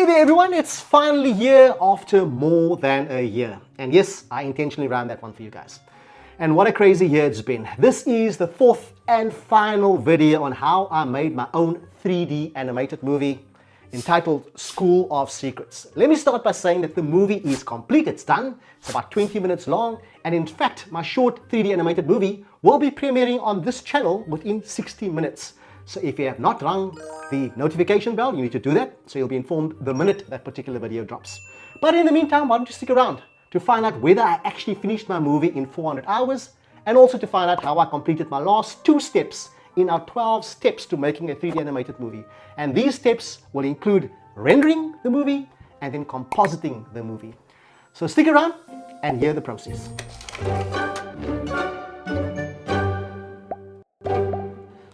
Hey there everyone, it's finally here after more than a year. And yes, I intentionally ran that one for you guys. And what a crazy year it's been. This is the fourth and final video on how I made my own 3D animated movie entitled School of Secrets. Let me start by saying that the movie is complete, it's done. It's about 20 minutes long. And in fact, my short 3D animated movie will be premiering on this channel within 60 minutes. So if you have not rung the notification bell, you need to do that so you'll be informed the minute that particular video drops. But in the meantime, why don't you stick around to find out whether I actually finished my movie in 400 hours and also to find out how I completed my last 2 steps in our 12 steps to making a 3D animated movie. And these steps will include rendering the movie and then compositing the movie. So stick around and hear the process.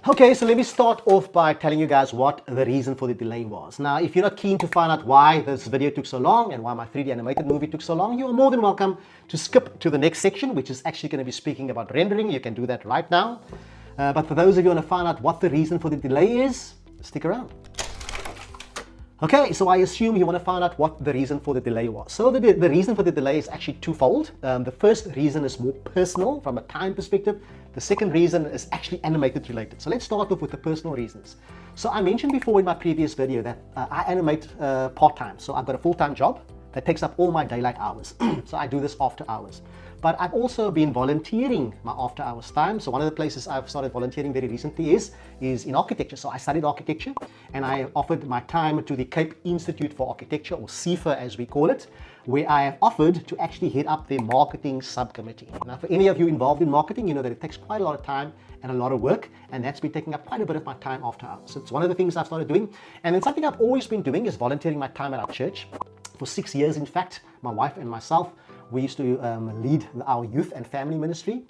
Okay, so let me start off by telling you guys what the reason for the delay was. Now, if you're not keen to find out why this video took so long and why my 3D animated movie took so long, you are more than welcome to skip to the next section, which is actually going to be speaking about rendering. You can do that right now. But for those of you who want to find out what the reason for the delay is, stick around. Okay, so I assume you want to find out what the reason for the delay was. So the reason for the delay is actually twofold. The first reason is more personal from a time perspective. The second reason is actually animated related. So let's start off with the personal reasons. So I mentioned before in my previous video that I animate part-time. So I've got a full-time job that takes up all my daylight hours. So I do this after hours. But I've also been volunteering my after hours time. So one of the places I've started volunteering very recently is in architecture. So I studied architecture and I offered my time to the Cape Institute for Architecture, or CIFA as we call it, where I have offered to actually head up their marketing subcommittee. Now, for any of you involved in marketing, you know that it takes quite a lot of time and a lot of work, and that's been taking up quite a bit of my time after hours. So it's one of the things I've started doing. And then something I've always been doing is volunteering my time at our church. For 6 years, in fact, my wife and myself, we used to lead our youth and family ministry.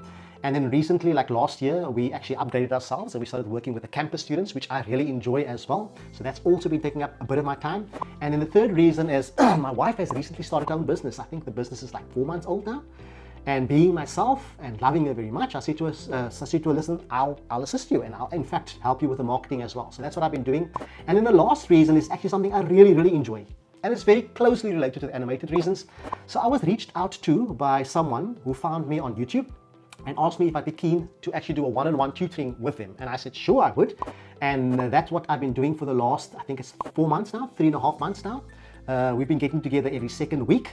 And then recently, like last year, we actually upgraded ourselves and we started working with the campus students, which I really enjoy as well. So that's also been taking up a bit of my time. And then the third reason is my wife has recently started her own business. I think the business is like 4 months old now. And being myself and loving her very much, I said to her, listen, I'll assist you and I'll in fact help you with the marketing as well. So that's what I've been doing. And then the last reason is actually something I really, really enjoy. And it's very closely related to the animated reasons. So I was reached out to by someone who found me on YouTube and asked me if I'd be keen to actually do a one-on-one tutoring with him. And I said, sure, I would. And that's what I've been doing for the last, I think it's 4 months now, 3.5 months now. We've been getting together every second week.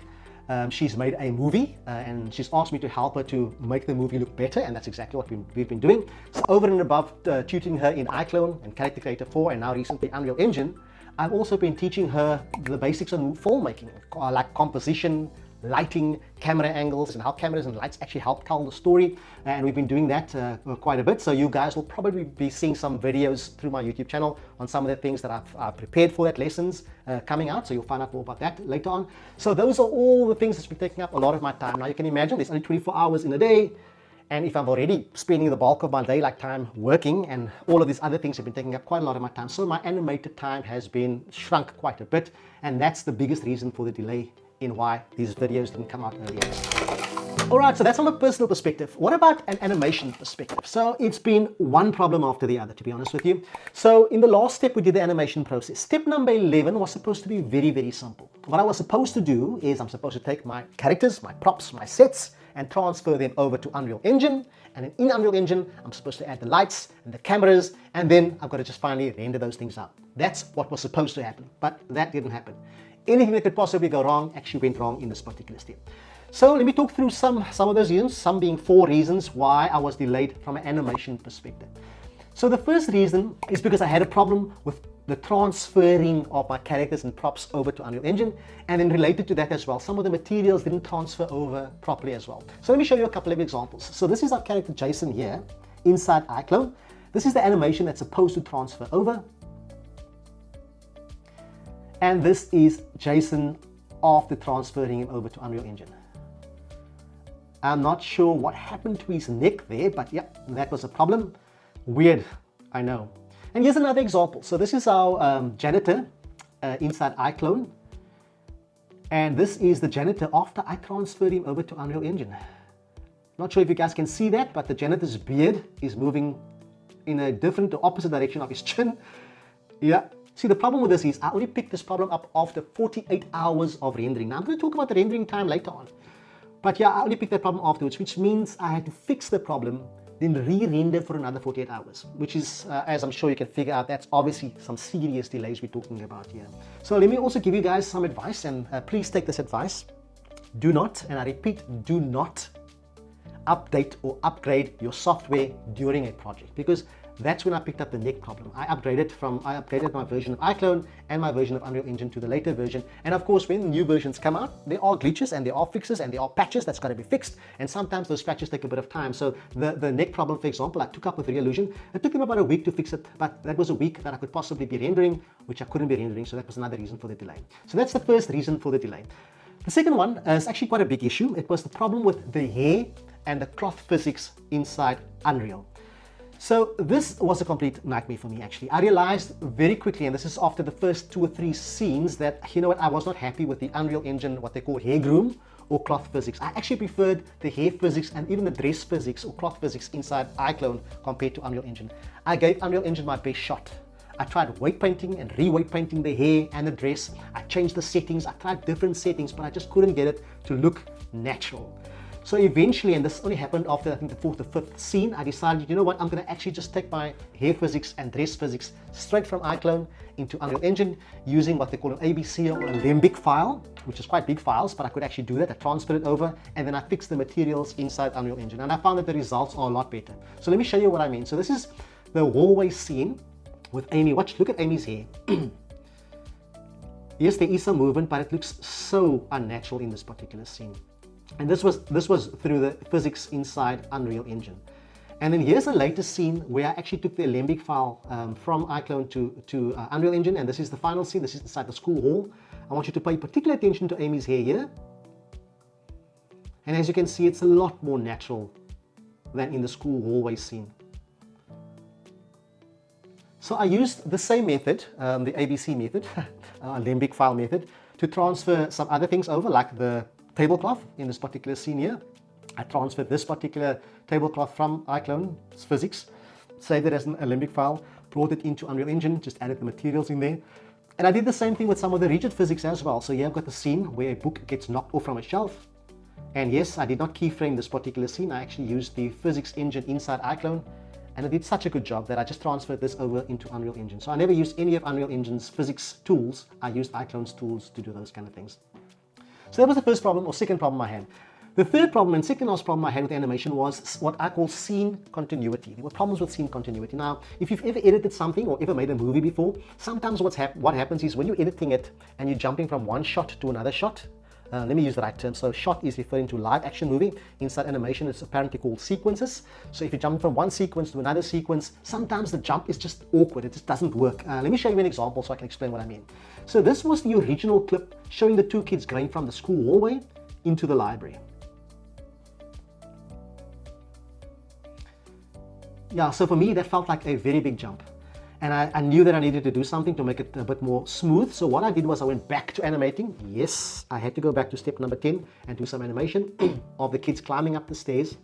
She's made a movie and she's asked me to help her to make the movie look better, and that's exactly what we've been doing. So over and above tutoring her in iClone and Character Creator 4 and now recently Unreal Engine, I've also been teaching her the basics on filmmaking, like composition, lighting, camera angles, and how cameras and lights actually help tell the story. And we've been doing that quite a bit. So you guys will probably be seeing some videos through my YouTube channel on some of the things that I've prepared for that lessons coming out. So you'll find out more about that later on. So those are all the things that's been taking up a lot of my time. Now you can imagine there's only 24 hours in a day. And if I'm already spending the bulk of my day like time working, and all of these other things have been taking up quite a lot of my time, so my animated time has been shrunk quite a bit, and that's the biggest reason for the delay in why these videos didn't come out earlier. Alright, so that's from a personal perspective. What about an animation perspective? So it's been one problem after the other, to be honest with you. So in the last step, we did the animation process. Step number 11 was supposed to be very, very simple. What I was supposed to do is I'm supposed to take my characters, my props, my sets, and transfer them over to Unreal Engine. And then in Unreal Engine, I'm supposed to add the lights and the cameras, and then I've got to just finally render those things out. That's what was supposed to happen, but that didn't happen. Anything that could possibly go wrong actually went wrong in this particular step. So let me talk through some of those reasons, some being 4 reasons why I was delayed from an animation perspective. So the first reason is because I had a problem with the transferring of my characters and props over to Unreal Engine, and then related to that as well, some of the materials didn't transfer over properly as well. So let me show you a couple of examples. So this is our character Jason here inside iClone. This is the animation that's supposed to transfer over. And this is Jason after transferring him over to Unreal Engine. I'm not sure what happened to his neck there, but yeah, that was a problem. Weird, I know. And here's another example. So this is our janitor inside iClone. And this is the janitor after I transferred him over to Unreal Engine. Not sure if you guys can see that, but the janitor's beard is moving in a different or opposite direction of his chin. Yeah, See, the problem with this is I only picked this problem up after 48 hours of rendering. Now, I'm going to talk about the rendering time later on. But yeah, I only picked that problem afterwards, which means I had to fix the problem, then re-render for another 48 hours, which is, as I'm sure you can figure out, that's obviously some serious delays we're talking about here. So let me also give you guys some advice, and please take this advice. Do not, and I repeat, do not update or upgrade your software during a project, because that's when I picked up the neck problem. I upgraded my version of iClone and my version of Unreal Engine to the later version. And of course, when new versions come out, there are glitches and there are fixes and there are patches that's got to be fixed. And sometimes those patches take a bit of time. So the neck problem, for example, I took up with Reallusion. It took them about a week to fix it, but that was a week that I could possibly be rendering, which I couldn't be rendering. So that was another reason for the delay. So that's the first reason for the delay. The second one is actually quite a big issue. It was the problem with the hair and the cloth physics inside Unreal. So this was a complete nightmare for me, actually. I realized very quickly, and this is after the first 2 or 3 scenes, that, you know what, I was not happy with the Unreal Engine, what they call hair groom or cloth physics. I actually preferred the hair physics and even the dress physics or cloth physics inside iClone compared to Unreal Engine. I gave Unreal Engine my best shot. I tried weight painting and re-weight painting the hair and the dress. I changed the settings. I tried different settings, but I just couldn't get it to look natural. So eventually, and this only happened after I think the 4th or 5th scene, I decided, you know what, I'm going to actually just take my hair physics and dress physics straight from iClone into Unreal Engine using what they call an ABC or a limbic file, which is quite big files, but I could actually do that. I transferred it over and then I fixed the materials inside Unreal Engine, and I found that the results are a lot better. So let me show you what I mean. So this is the hallway scene with Amy. Look at Amy's hair. Yes, there is some movement, but it looks so unnatural in this particular scene. And this was through the physics inside Unreal Engine. And then here's a later scene where I actually took the limbic file from iClone to Unreal Engine, and this is the final scene. This is inside the school hall. I want you to pay particular attention to Amy's hair here. And as you can see, it's a lot more natural than in the school hallway scene. So I used the same method, the ABC method, limbic file method, to transfer some other things over, like the tablecloth in this particular scene here. I transferred this particular tablecloth from iClone's physics, saved it as a limbic file, brought it into Unreal Engine, just added the materials in there. And I did the same thing with some of the rigid physics as well. So here I've got the scene where a book gets knocked off from a shelf. And yes, I did not keyframe this particular scene. I actually used the physics engine inside iClone, and it did such a good job that I just transferred this over into Unreal Engine. So I never used any of Unreal Engine's physics tools. I used iClone's tools to do those kind of things. So that was the first problem or second problem I had. The third problem and second last problem I had with animation was what I call scene continuity. There were problems with scene continuity. Now, if you've ever edited something or ever made a movie before, sometimes what happens is when you're editing it and you're jumping from one shot to another shot, let me use the right term. So shot is referring to live action movie. Inside animation, it's apparently called sequences. So if you jump from one sequence to another sequence, sometimes the jump is just awkward. It just doesn't work. Let me show you an example so I can explain what I mean. So this was the original clip showing the 2 kids going from the school hallway into the library. Yeah, so for me, that felt like a very big jump. And I knew that I needed to do something to make it a bit more smooth. So what I did was I went back to animating. Yes, I had to go back to step number 10 and do some animation of the kids climbing up the stairs.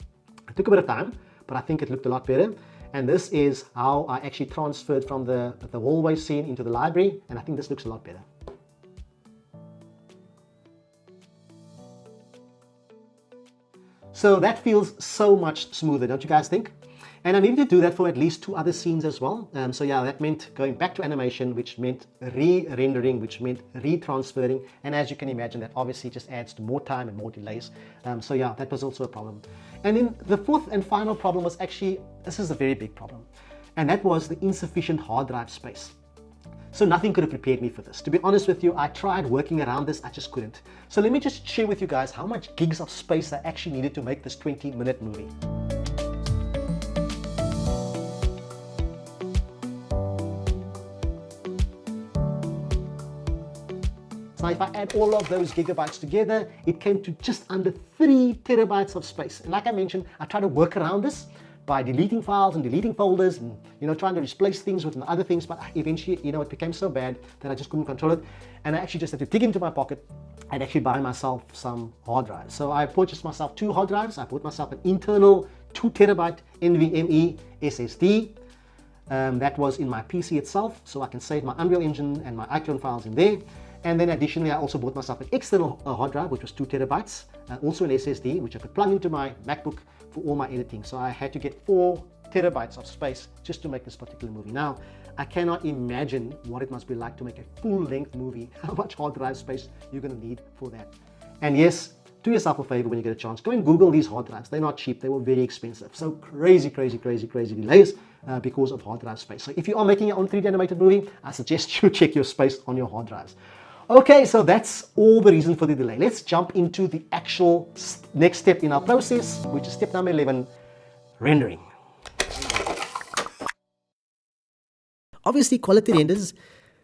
It took a bit of time, but I think it looked a lot better. And this is how I actually transferred from the hallway scene into the library. And I think this looks a lot better. So that feels so much smoother, don't you guys think? And I needed to do that for at least 2 other scenes as well. So yeah, that meant going back to animation, which meant re-rendering, which meant re-transferring. And as you can imagine, that obviously just adds to more time and more delays. So yeah, that was also a problem. And then the fourth and final problem was actually, this is a very big problem. And that was the insufficient hard drive space. So nothing could have prepared me for this. To be honest with you, I tried working around this, I just couldn't. So let me just share with you guys how much gigs of space I actually needed to make this 20-minute movie. Now, if I add all of those gigabytes together, it came to just under 3 terabytes of space. And like I mentioned, I tried to work around this by deleting files and deleting folders and, trying to replace things with other things. But eventually, it became so bad that I just couldn't control it. And I actually just had to dig into my pocket and actually buy myself some hard drives. So I purchased myself 2 hard drives. I bought myself an internal 2 terabyte NVMe SSD. That was in my PC itself, so I can save my Unreal Engine and my iClone files in there. And then additionally, I also bought myself an external hard drive, which was 2 terabytes, also an SSD, which I could plug into my MacBook for all my editing. So I had to get 4 terabytes of space just to make this particular movie. Now, I cannot imagine what it must be like to make a full-length movie, how much hard drive space you're going to need for that. And yes, do yourself a favor when you get a chance. Go and Google these hard drives. They're not cheap. They were very expensive. So crazy delays because of hard drive space. So if you are making your own 3D animated movie, I suggest you check your space on your hard drives. Okay, so that's all the reason for the delay. Let's jump into the actual next step in our process, which is step number 11, rendering. Obviously, quality renders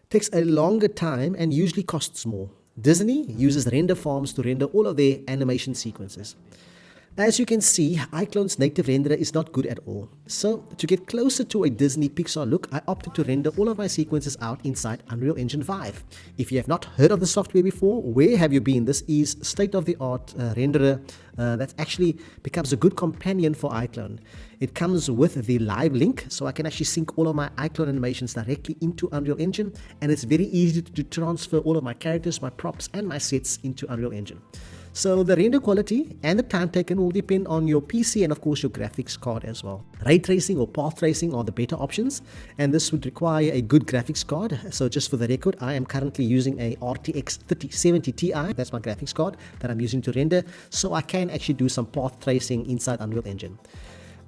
takes a longer time and usually costs more. Disney uses render farms to render all of their animation sequences. As you can see, iClone's native renderer is not good at all. So, to get closer to a Disney Pixar look, I opted to render all of my sequences out inside Unreal Engine 5. If you have not heard of the software before, where have you been? This is state-of-the-art renderer that actually becomes a good companion for iClone. It comes with the live link, so I can actually sync all of my iClone animations directly into Unreal Engine, and it's very easy to transfer all of my characters, my props, and my sets into Unreal Engine. So the render quality and the time taken will depend on your PC and of course your graphics card as well. Ray tracing or path tracing are the better options, and this would require a good graphics card. So just for the record, I am currently using a RTX 3070 Ti. That's my graphics card that I'm using to render, so I can actually do some path tracing inside Unreal Engine.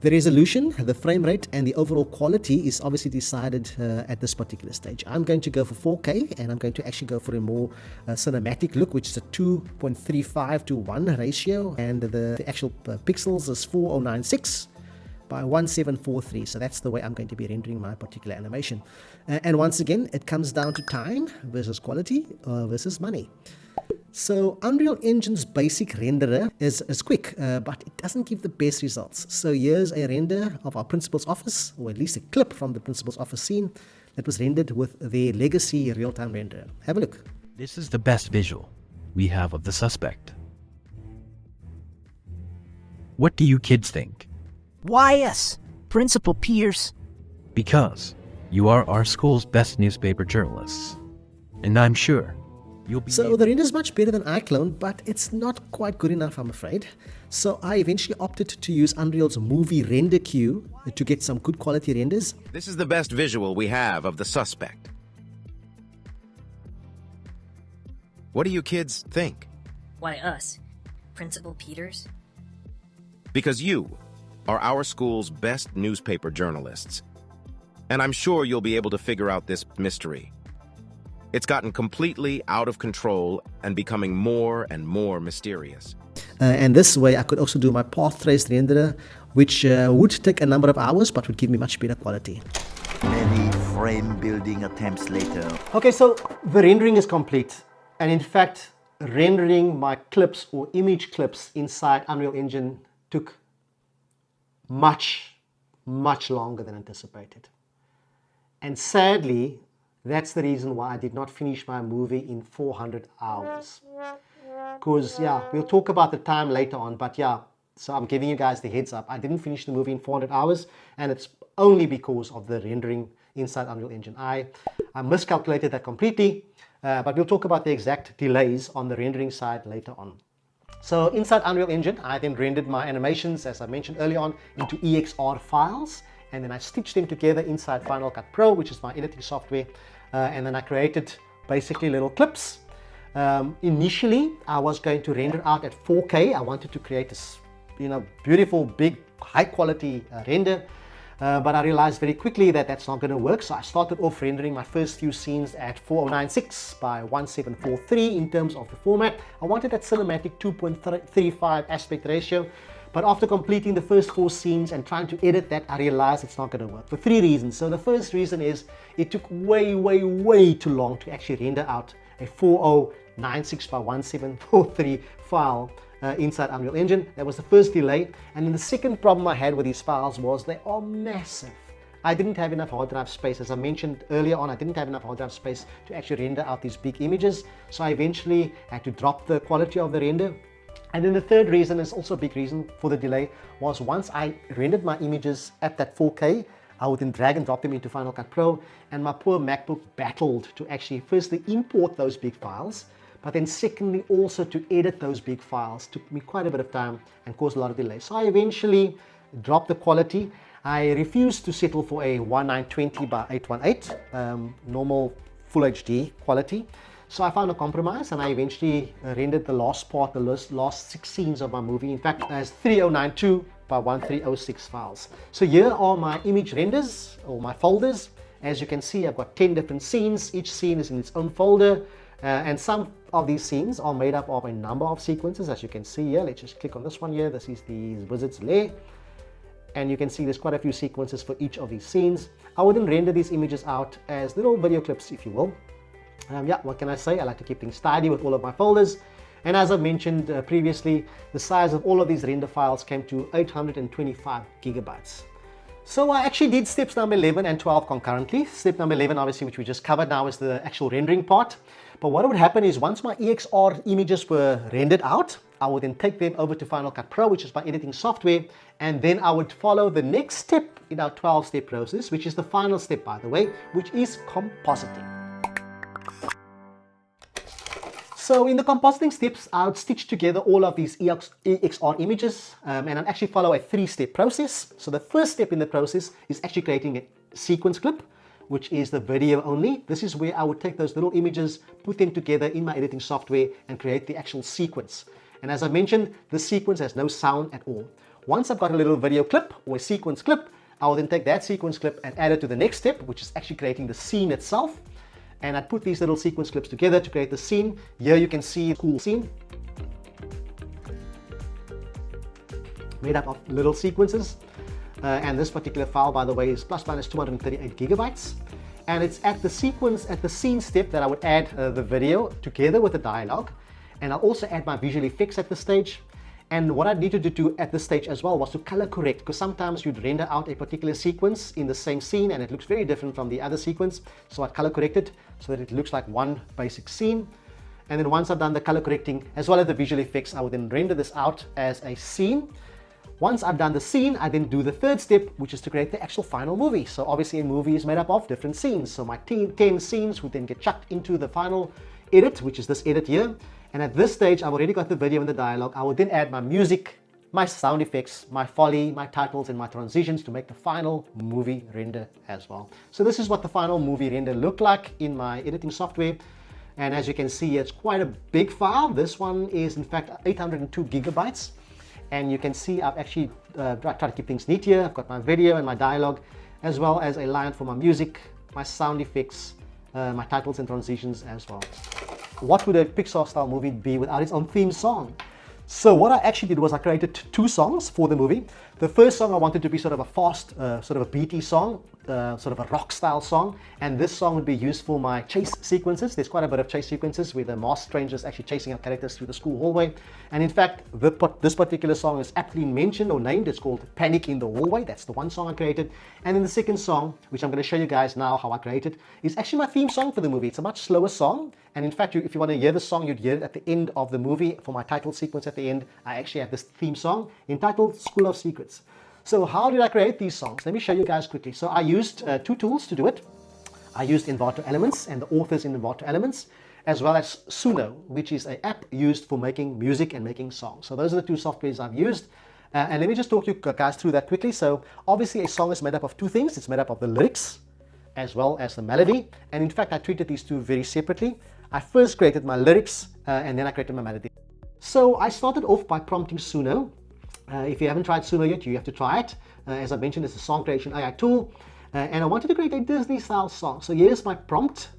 The resolution, the frame rate, and the overall quality is obviously decided at this particular stage. I'm going to go for 4K, and I'm going to actually go for a more cinematic look, which is a 2.35 to 1 ratio, and the actual pixels is 4096 by 1743. So that's the way I'm going to be rendering my particular animation. And once again, it comes down to time versus quality versus money. So Unreal Engine's basic renderer is quick, but it doesn't give the best results. So here's a render of our principal's office, or at least a clip from the principal's office scene that was rendered with the legacy real-time renderer. Have a look. This is the best visual we have of the suspect. What do you kids think? Why us? Principal Pierce? Because you are our school's best newspaper journalists. And I'm sure you'll be... So the render is much better than iClone, but it's not quite good enough, I'm afraid. So I eventually opted to use Unreal's movie render queue to get some good quality renders. This is the best visual we have of the suspect. What do you kids think? Why us? Principal Peters? Because you are our school's best newspaper journalists. And I'm sure you'll be able to figure out this mystery. It's gotten completely out of control and becoming more and more mysterious. And this way I could also do my path trace renderer, which would take a number of hours but would give me much better quality. Many frame building attempts later. Okay, so the rendering is complete. And in fact, rendering my clips or image clips inside Unreal Engine took much longer than anticipated. And sadly, that's the reason why I did not finish my movie in 400 hours. Because, yeah, we'll talk about the time later on, but yeah, so I'm giving you guys the heads up. I didn't finish the movie in 400 hours, and it's only because of the rendering inside Unreal Engine. I miscalculated that completely, but we'll talk about the exact delays on the rendering side later on. So inside Unreal Engine, I then rendered my animations, as I mentioned earlier on, into EXR files, and then I stitched them together inside Final Cut Pro, which is my editing software, and then I created basically little clips. Initially, I was going to render out at 4K. I wanted to create this, beautiful, big, high-quality render, but I realized very quickly that that's not going to work. So I started off rendering my first few scenes at 4096 by 1743 in terms of the format. I wanted that cinematic 2.35 aspect ratio. But after completing the first 4 scenes and trying to edit that, I realized it's not going to work for 3 reasons. So the first reason is it took way too long to actually render out a 4096 by 1743 file inside Unreal Engine. That was the first delay. And then the second problem I had with these files was they are massive. I didn't have enough hard drive space. As I mentioned earlier on, I didn't have enough hard drive space to actually render out these big images. So I eventually had to drop the quality of the render. And then the third reason is also a big reason for the delay was once I rendered my images at that 4K, I would then drag and drop them into Final Cut Pro, and my poor MacBook battled to actually firstly import those big files, but then secondly also to edit those big files. Took me quite a bit of time and caused a lot of delay. So I eventually dropped the quality. I refused to settle for a 1920 by 818 normal Full HD quality. So I found a compromise, and I eventually rendered the last part, the last 6 scenes of my movie, in fact, as 3092 by 1306 files. So here are my image renders, or my folders. As you can see, I've got 10 different scenes. Each scene is in its own folder, and some of these scenes are made up of a number of sequences, as you can see here. Let's just click on this one here. This is the wizard's lair. And you can see there's quite a few sequences for each of these scenes. I would then render these images out as little video clips, if you will. Yeah, what can I say? I like to keep things tidy with all of my folders. And as I mentioned previously, the size of all of these render files came to 825 gigabytes. So I actually did steps number 11 and 12 concurrently. Step number 11, obviously, which we just covered now, is the actual rendering part. But what would happen is once my EXR images were rendered out, I would then take them over to Final Cut Pro, which is my editing software, and then I would follow the next step in our 12-step process, which is the final step, by the way, which is compositing. So in the compositing steps, I would stitch together all of these EXR images, and I'd actually follow a 3-step process. So the first step in the process is actually creating a sequence clip, which is the video only. This is where I would take those little images, put them together in my editing software, and create the actual sequence. And as I mentioned, the sequence has no sound at all. Once I've got a little video clip or a sequence clip, I will then take that sequence clip and add it to the next step, which is actually creating the scene itself. And I'd put these little sequence clips together to create the scene. Here you can see a cool scene made up of little sequences. And this particular file, by the way, is plus minus 238 gigabytes. And it's at the scene step that I would add the video together with the dialogue. And I'll also add my visual effects at this stage. And what I needed to do at this stage as well was to color correct, because sometimes you'd render out a particular sequence in the same scene and it looks very different from the other sequence. So I'd color correct it so that it looks like one basic scene. And then once I've done the color correcting as well as the visual effects, I would then render this out as a scene. Once I've done the scene, I then do the third step, which is to create the actual final movie. So obviously a movie is made up of different scenes. So my 10 scenes would then get chucked into the final edit, which is this edit here. And at this stage, I've already got the video and the dialogue. I would then add my music, my sound effects, my foley, my titles, and my transitions to make the final movie render as well. So this is what the final movie render looked like in my editing software. And as you can see, it's quite a big file. This one is in fact 802 gigabytes. And you can see I've actually tried to keep things neat here. I've got my video and my dialogue, as well as a line for my music, my sound effects, my titles and transitions as well. What would a Pixar style movie be without its own theme song? So what I actually did was I created 2 songs for the movie. The first song I wanted to be sort of a fast, sort of a beaty song, sort of a rock style song. And this song would be used for my chase sequences. There's quite a bit of chase sequences where the masked strangers actually chasing our characters through the school hallway. And in fact, this particular song is aptly mentioned or named. It's called Panic in the Hallway. That's the one song I created. And then the second song, which I'm going to show you guys now how I created, is actually my theme song for the movie. It's a much slower song. And in fact, if you want to hear the song, you'd hear it at the end of the movie. For my title sequence at the end, I actually have this theme song entitled School of Secrets. So how did I create these songs? Let me show you guys quickly. So I used 2 tools to do it. I used Envato Elements and the authors in Envato Elements, as well as Suno, which is an app used for making music and making songs. So those are the 2 softwares I've used. And let me just talk you guys through that quickly. So obviously a song is made up of 2 things. It's made up of the lyrics as well as the melody. And in fact, I treated these 2 very separately. I first created my lyrics and then I created my melody. So I started off by prompting Suno. If you haven't tried Suno yet, you have to try it. As I mentioned, it's a song creation AI tool. And I wanted to create a Disney style song. So here's my prompt.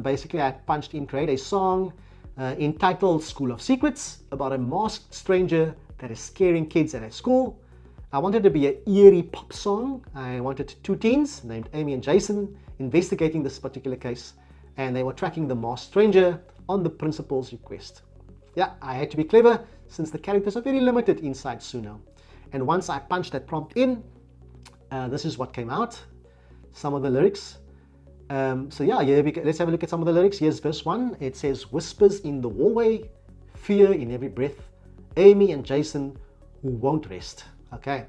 Basically, I punched in create a song entitled School of Secrets about a masked stranger that is scaring kids at a school. I wanted it to be an eerie pop song. I wanted 2 teens named Amy and Jason investigating this particular case. And they were tracking the masked stranger on the principal's request. Yeah, I had to be clever since the characters are very limited inside Suno. And once I punched that prompt in, this is what came out. Some of the lyrics. So yeah, let's have a look at some of the lyrics. Here's verse 1. It says, whispers in the hallway, fear in every breath, Amy and Jason who won't rest. Okay,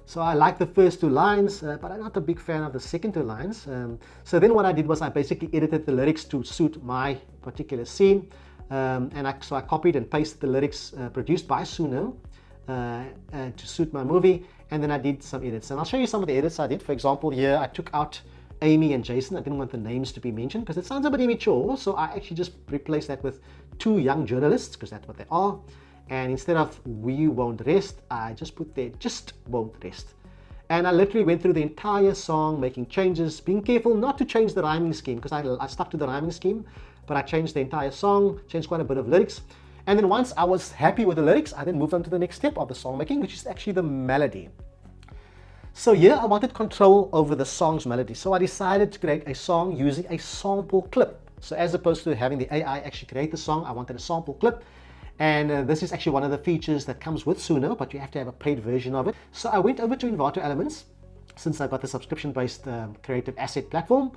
So I like the first two lines, but I'm not a big fan of the second two lines. So then what I did was I basically edited the lyrics to suit my particular scene. So I copied and pasted the lyrics produced by Suno to suit my movie. And then I did some edits. And I'll show you some of the edits I did. For example, here I took out Amy and Jason. I didn't want the names to be mentioned because it sounds a bit immature. So I actually just replaced that with two young journalists, because that's what they are. And instead of "we won't rest," I just put there "just won't rest." And I literally went through the entire song, making changes, being careful not to change the rhyming scheme, because I stuck to the rhyming scheme, but I changed the entire song, changed quite a bit of lyrics. And then once I was happy with the lyrics, I then moved on to the next step of the song making, which is actually the melody. So here I wanted control over the song's melody. So I decided to create a song using a sample clip. So as opposed to having the AI actually create the song, I wanted a sample clip. And this is actually one of the features that comes with Suno, but you have to have a paid version of it. So I went over to Envato Elements, since I got the subscription-based creative asset platform,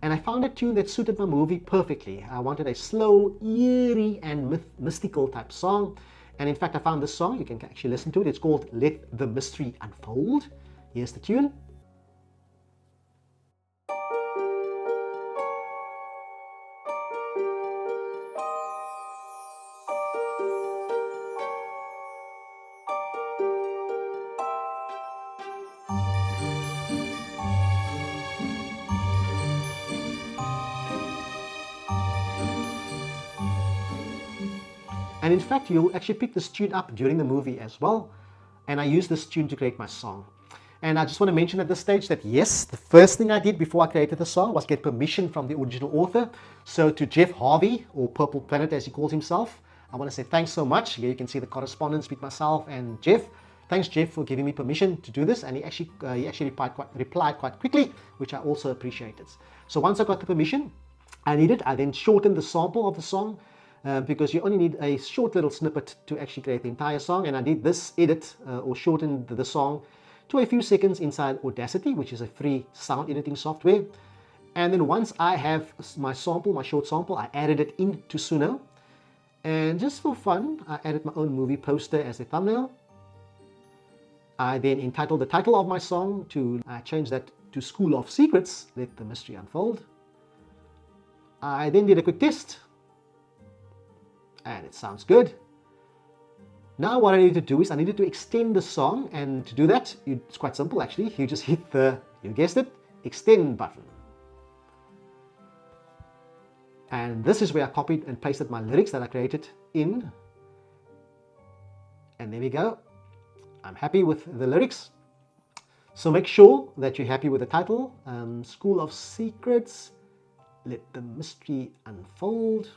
and I found a tune that suited my movie perfectly. I wanted a slow, eerie, and mystical type song. And in fact, I found this song. You can actually listen to it. It's called "Let the Mystery Unfold." Here's the tune. And in fact, you'll actually pick this tune up during the movie as well. And I used this tune to create my song. And I just want to mention at this stage that yes, the first thing I did before I created the song was get permission from the original author. So to Jeff Harvey, or Purple Planet as he calls himself, I want to say thanks so much. Here you can see the correspondence between myself and Jeff. Thanks, Jeff, for giving me permission to do this. And he actually replied quite quickly, which I also appreciated. So once I got the permission I then shortened the sample of the song, because you only need a short little snippet to actually create the entire song. And I did this edit or shortened the song to a few seconds inside Audacity, which is a free sound editing software. And then once I have my sample, my short sample, I added it into Suno. And just for fun, I added my own movie poster as a thumbnail. I then entitled the title of my song I changed that to "School of Secrets, Let the Mystery Unfold." I then did a quick test, and it sounds good. Now what I needed to do is I needed to extend the song, and to do that, it's quite simple actually. You just hit the, you guessed it, extend button. And this is where I copied and pasted my lyrics that I created in. And there we go. I'm happy with the lyrics. So make sure that you're happy with the title, School of Secrets, Let the Mystery Unfold.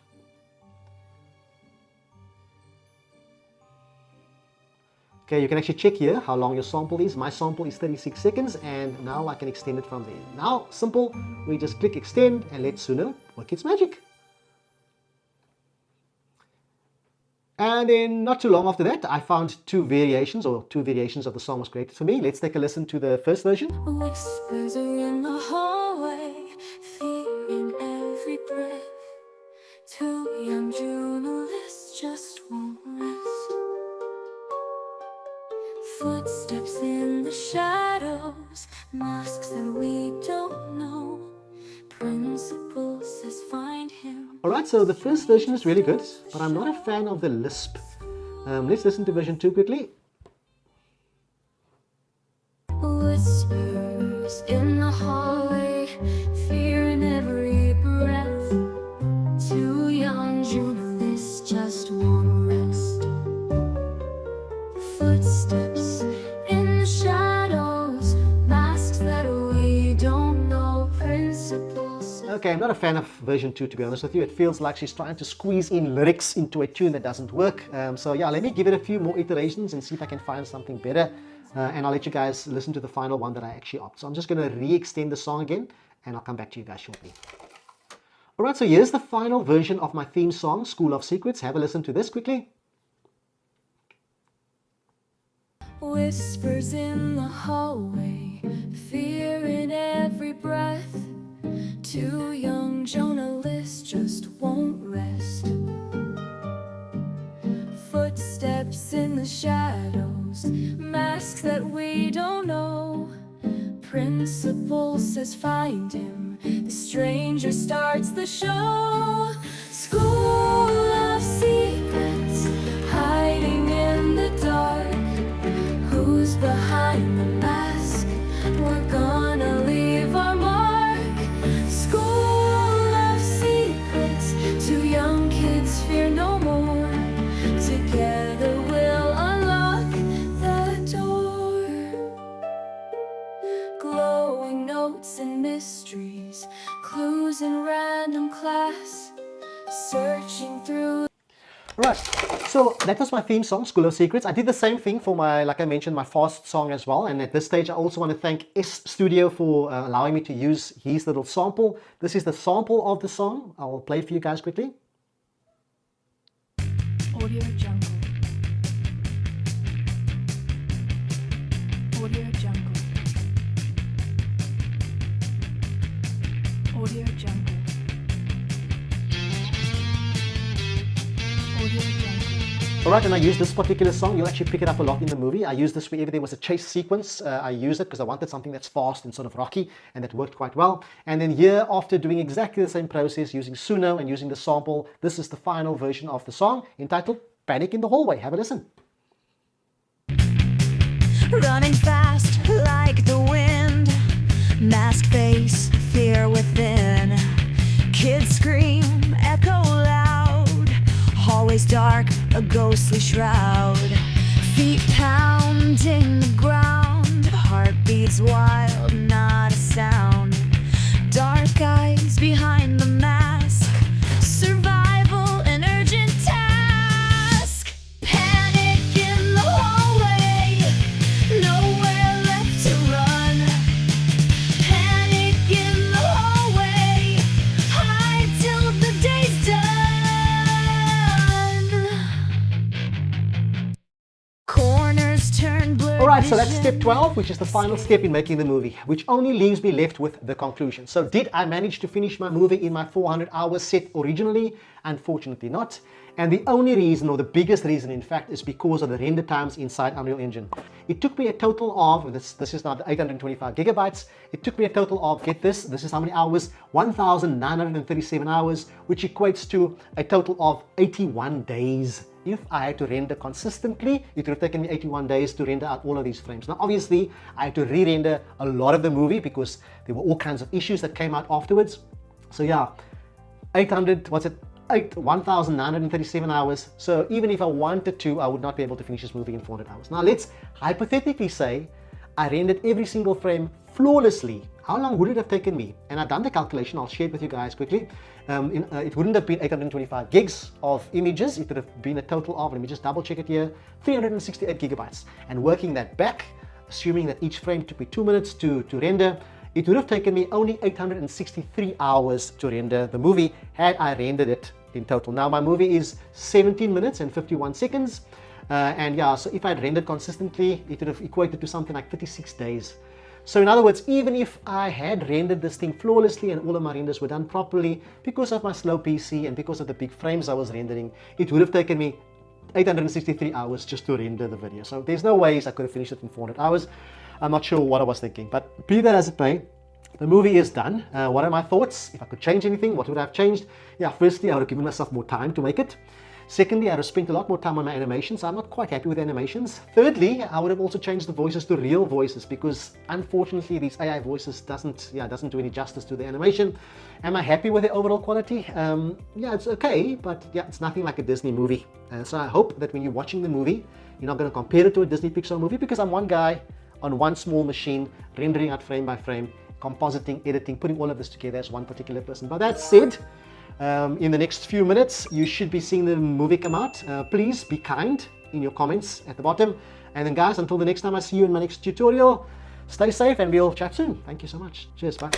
Okay, you can actually check here how long your sample is. My sample is 36 seconds, and now I can extend it from there. Now, simple, we just click extend and let Suno work its magic. And then not too long after that, I found two variations of the song was created for me. Let's take a listen to the first version. Whispers are in the hallway, fear in every breath. Two young journalists just won't rest. Footsteps in the shadows, masks that we don't know. Principal says find him. Alright, so the first version is really good, but I'm not a fan of the lisp. Let's listen to version 2 quickly. Whispers in the hallway, fear in every breath. Two young journalists just won't rest. Footsteps in the shadows, masks that we don't know. Principles. Okay, I'm not a fan of version 2, to be honest with you. It feels like she's trying to squeeze in lyrics into a tune that doesn't work. So yeah, let me give it a few more iterations and see if I can find something better. And I'll let you guys listen to the final one that I actually opt. So I'm just going to re-extend the song again, and I'll come back to you guys shortly. Alright, so here's the final version of my theme song, School of Secrets. Have a listen to this quickly. Whispers in the hallway, fear in every breath. Two young journalists just won't rest. Footsteps in the shadows, knows masks that we don't know. Principal says find him. The stranger starts the show. School of secrets, hiding in the dark. Who's behind the mask? We're gonna leave our mark. School of secrets, two young kids fear no more. Together we'll unlock the door. Glowing notes and mysteries, clues in random class, searching through. Right, so that was my theme song, School of Secrets. I did the same thing for my, like I mentioned, my fast song as well. And at this stage, I also want to thank S Studio for allowing me to use his little sample. This is the sample of the song. I'll play it for you guys quickly. Audio Jungle. Audio Jungle. Audio Jungle. Audio Jungle. Alright, and I use this particular song. You'll actually pick it up a lot in the movie. I use this whenever there was a chase sequence. I used it because I wanted something that's fast and sort of rocky, and that worked quite well. And then here, after doing exactly the same process, using Suno and using the sample, this is the final version of the song entitled Panic in the Hallway. Have a listen. Running fast like the wind, mask face, fear within. Kids scream, echo loud, hallways dark, a ghostly shroud. Feet pounding the ground, heartbeats wild, not a sound. Dark eyes behind the mask, survival an urgent task. Panic in the hallway, nowhere left to run. Panic in the hallway, hide till the day's done. Corners turn blurred. Alright, so that's step 12, which is the final step in making the movie, which only leaves me left with the conclusion. So did I manage to finish my movie in my 400 hours set originally? Unfortunately not. And the only reason, or the biggest reason in fact, is because of the render times inside Unreal Engine. It took me a total of, this is now the 825 gigabytes, it took me a total of, get this is how many hours, 1,937 hours, which equates to a total of 81 days. If I had to render consistently, it would have taken me 81 days to render out all of these frames. Now obviously, I had to re-render a lot of the movie because there were all kinds of issues that came out afterwards. So yeah, 1,937 hours. So even if I wanted to, I would not be able to finish this movie in 400 hours. Now let's hypothetically say I rendered every single frame flawlessly. How long would it have taken me? And I've done the calculation, I'll share it with you guys quickly. It wouldn't have been 825 gigs of images, it would have been a total of, let me just double check it here, 368 gigabytes. And working that back, assuming that each frame took me 2 minutes to render, it would have taken me only 863 hours to render the movie had I rendered it in total. Now my movie is 17 minutes and 51 seconds. And yeah, so if I'd rendered consistently, it would have equated to something like 36 days. So in other words, even if I had rendered this thing flawlessly and all of my renders were done properly, because of my slow PC and because of the big frames I was rendering, it would have taken me 863 hours just to render the video. So there's no ways I could have finished it in 400 hours. I'm not sure what I was thinking, but be that as it may, the movie is done. What are my thoughts? If I could change anything, what would I have changed? Yeah, firstly, I would have given myself more time to make it. Secondly, I would have spent a lot more time on my animations. I'm not quite happy with animations. Thirdly, I would have also changed the voices to real voices because unfortunately these AI voices doesn't do any justice to the animation. Am I happy with the overall quality? Yeah, it's okay, but yeah, it's nothing like a Disney movie. So I hope that when you're watching the movie, you're not going to compare it to a Disney Pixar movie because I'm one guy on one small machine, rendering out frame by frame, compositing, editing, putting all of this together as one particular person. But that said, in the next few minutes, you should be seeing the movie come out. Please be kind in your comments at the bottom. And then guys, until the next time I see you in my next tutorial, stay safe and we'll chat soon. Thank you so much. Cheers, bye.